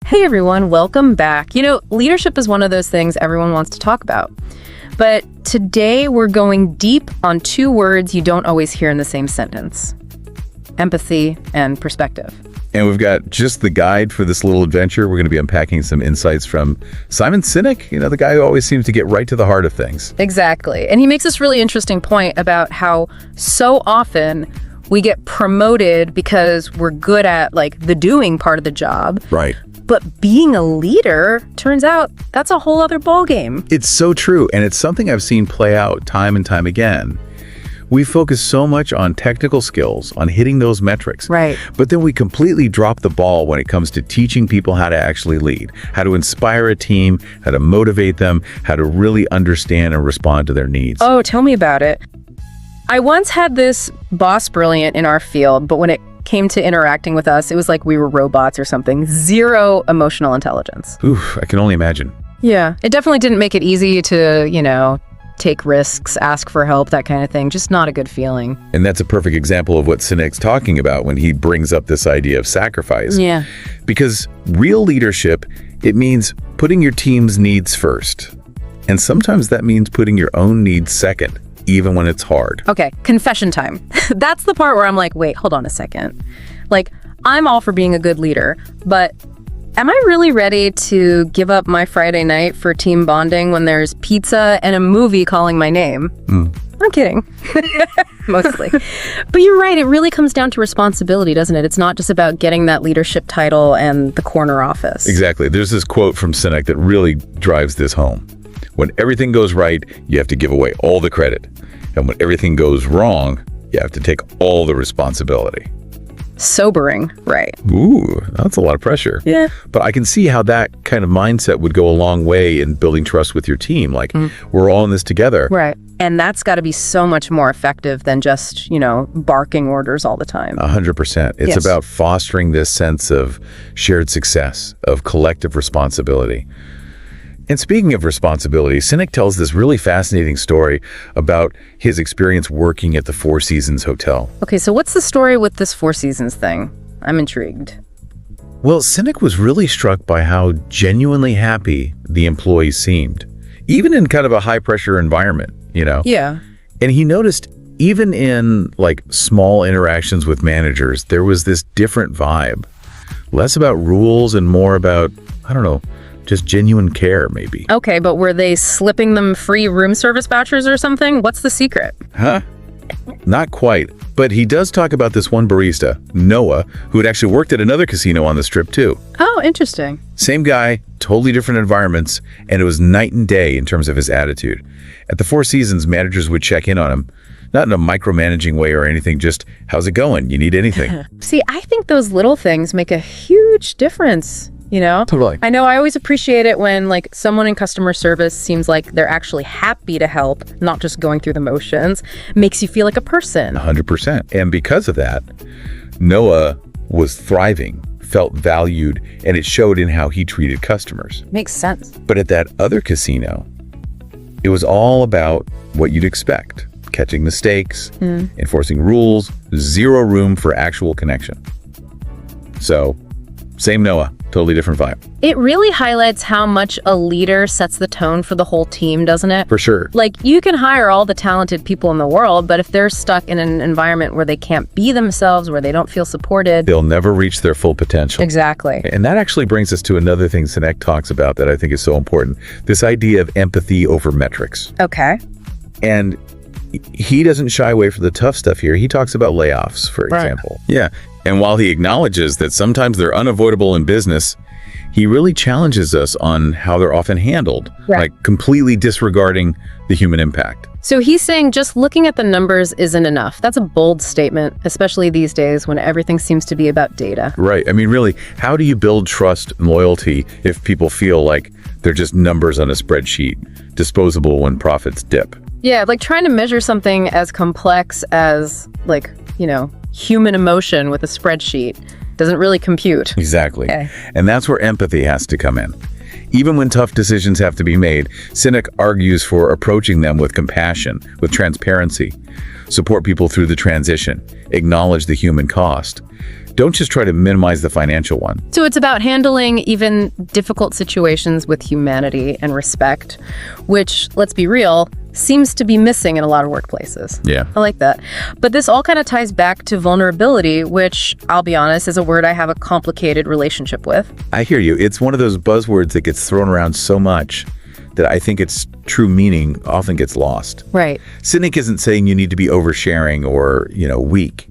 Hey everyone, welcome back. Leadership is one of those things everyone wants to talk about. But today we're going deep on two words you don't always hear in the same sentence: empathy and perspective. And we've got just the guide for this little adventure. We're going to be unpacking some insights from Simon Sinek, the guy who always seems to get right to the heart of things. Exactly. And he makes this really interesting point about how so often we get promoted because we're good at the doing part of the job. Right. But being a leader, turns out that's a whole other ballgame. It's so true. And it's something I've seen play out time and time again. We focus so much on technical skills, on hitting those metrics. Right. But then we completely drop the ball when it comes to teaching people how to actually lead, how to inspire a team, how to motivate them, how to really understand and respond to their needs. Oh, tell me about it. I once had this boss brilliant in our field, but when it came to interacting with us, it was like we were robots or something. Zero emotional intelligence. Oof, I can only imagine. Yeah, it definitely didn't make it easy to, take risks, ask for help, that kind of thing. Just not a good feeling. And that's a perfect example of what Sinek's talking about when he brings up this idea of sacrifice. Yeah. Because real leadership, it means putting your team's needs first. And sometimes that means putting your own needs second, even when it's hard. Okay, confession time. That's the part where I'm like, wait, hold on a second. I'm all for being a good leader, but am I really ready to give up my Friday night for team bonding when there's pizza and a movie calling my name? I'm kidding. Mostly. But you're right, it really comes down to responsibility, doesn't it? It's not just about getting that leadership title and the corner office. Exactly. There's this quote from Sinek that really drives this home. When everything goes right, you have to give away all the credit. And when everything goes wrong, you have to take all the responsibility. Sobering, right? Ooh, that's a lot of pressure. Yeah. But I can see how that kind of mindset would go a long way in building trust with your team. We're all in this together. Right. And that's got to be so much more effective than just, barking orders all the time. 100%. It's Yes. about fostering this sense of shared success, of collective responsibility. And speaking of responsibility, Sinek tells this really fascinating story about his experience working at the Four Seasons Hotel. Okay, so what's the story with this Four Seasons thing? I'm intrigued. Well, Sinek was really struck by how genuinely happy the employees seemed, even in kind of a high-pressure environment, Yeah. And he noticed even in small interactions with managers, there was this different vibe. Less about rules and more about, just genuine care, maybe. Okay, but were they slipping them free room service vouchers or something? What's the secret? Huh? Not quite. But he does talk about this one barista, Noah, who had actually worked at another casino on the Strip too. Oh, interesting. Same guy, totally different environments, and it was night and day in terms of his attitude. At the Four Seasons, managers would check in on him, not in a micromanaging way or anything, just, how's it going? You need anything? See, I think those little things make a huge difference. Totally. I know I always appreciate it when someone in customer service seems like they're actually happy to help, not just going through the motions. Makes you feel like a person. 100%. And because of that, Noah was thriving, felt valued, and it showed in how he treated customers. Makes sense. But at that other casino, it was all about what you'd expect. Catching mistakes, enforcing rules, zero room for actual connection. So, same Noah, totally different vibe. It really highlights how much a leader sets the tone for the whole team, doesn't it? For sure. You can hire all the talented people in the world, but if they're stuck in an environment where they can't be themselves, where they don't feel supported, They'll never reach their full potential. Exactly. And that actually brings us to another thing Sinek talks about that I think is so important. This idea of empathy over metrics. Okay. And he doesn't shy away from the tough stuff here. He talks about layoffs, for example. Yeah. And while he acknowledges that sometimes they're unavoidable in business, he really challenges us on how they're often handled, Right. Completely disregarding the human impact. So he's saying just looking at the numbers isn't enough. That's a bold statement, especially these days when everything seems to be about data. Right. I mean, really, how do you build trust and loyalty if people feel like they're just numbers on a spreadsheet, disposable when profits dip? Yeah, trying to measure something as complex as, human emotion with a spreadsheet doesn't really compute. Exactly. Okay. And that's where empathy has to come in. Even when tough decisions have to be made, Sinek argues for approaching them with compassion, with transparency. Support people through the transition. Acknowledge the human cost. Don't just try to minimize the financial one. So it's about handling even difficult situations with humanity and respect, which, let's be real, seems to be missing in a lot of workplaces. Yeah. I like that. But this all kind of ties back to vulnerability, which, I'll be honest, is a word I have a complicated relationship with. I hear you. It's one of those buzzwords that gets thrown around so much that I think its true meaning often gets lost. Right. Sinek isn't saying you need to be oversharing or, weak.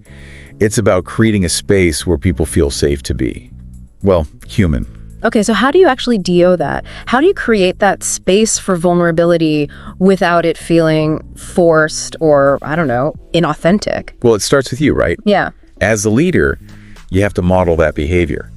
It's about creating a space where people feel safe to be, well, human. Okay, so how do you actually DO that? How do you create that space for vulnerability without it feeling forced or, I don't know, inauthentic? Well, it starts with you, right? Yeah. As a leader, you have to model that behavior.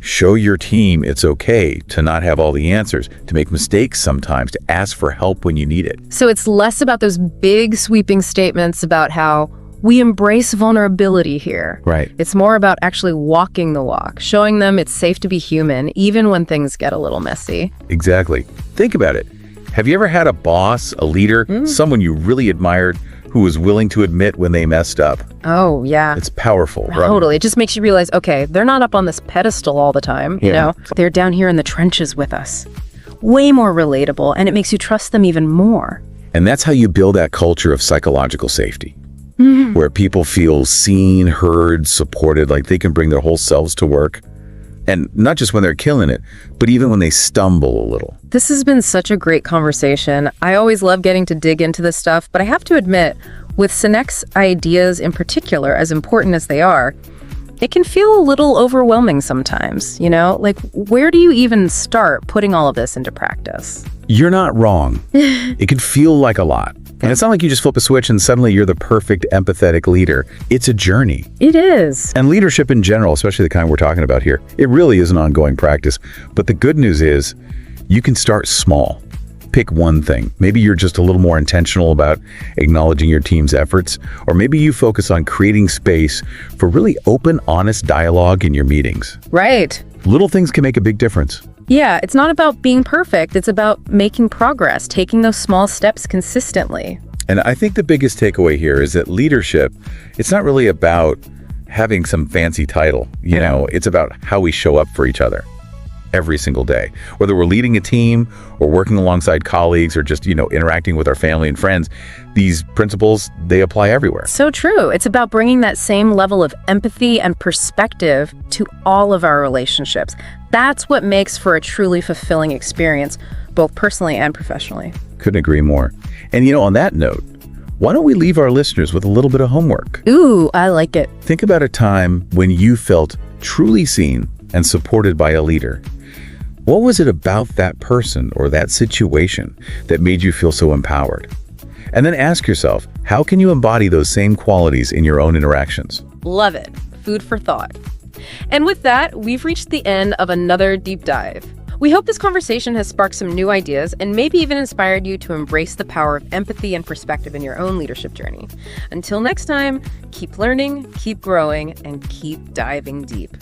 Show your team it's okay to not have all the answers, to make mistakes sometimes, to ask for help when you need it. So it's less about those big sweeping statements about how we embrace vulnerability here. Right. It's more about actually walking the walk, showing them it's safe to be human, even when things get a little messy. Exactly. Think about it. Have you ever had a boss, a leader, someone you really admired who was willing to admit when they messed up? Oh, yeah. It's powerful, right? Totally. It just makes you realize, okay, they're not up on this pedestal all the time, you know? They're down here in the trenches with us. Way more relatable, and it makes you trust them even more. And that's how you build that culture of psychological safety, where people feel seen, heard, supported, like they can bring their whole selves to work. And not just when they're killing it, but even when they stumble a little. This has been such a great conversation. I always love getting to dig into this stuff, but I have to admit, with Sinek's ideas in particular, as important as they are, it can feel a little overwhelming sometimes, Like, where do you even start putting all of this into practice? You're not wrong. It can feel like a lot. And it's not like you just flip a switch and suddenly you're the perfect empathetic leader. It's a journey. It is. And leadership in general, especially the kind we're talking about here, it really is an ongoing practice. But the good news is you can start small. Pick one thing. Maybe you're just a little more intentional about acknowledging your team's efforts, or maybe you focus on creating space for really open, honest dialogue in your meetings. Right. Little things can make a big difference. Yeah, it's not about being perfect. It's about making progress, taking those small steps consistently. And I think the biggest takeaway here is that leadership, it's not really about having some fancy title. It's about how we show up for each other every single day. Whether we're leading a team or working alongside colleagues or just, interacting with our family and friends, these principles, they apply everywhere. So true. It's about bringing that same level of empathy and perspective to all of our relationships. That's what makes for a truly fulfilling experience, both personally and professionally. Couldn't agree more. And on that note, why don't we leave our listeners with a little bit of homework? Ooh, I like it. Think about a time when you felt truly seen and supported by a leader. What was it about that person or that situation that made you feel so empowered? And then ask yourself, how can you embody those same qualities in your own interactions? Love it. Food for thought. And with that, we've reached the end of another deep dive. We hope this conversation has sparked some new ideas and maybe even inspired you to embrace the power of empathy and perspective in your own leadership journey. Until next time, keep learning, keep growing, and keep diving deep.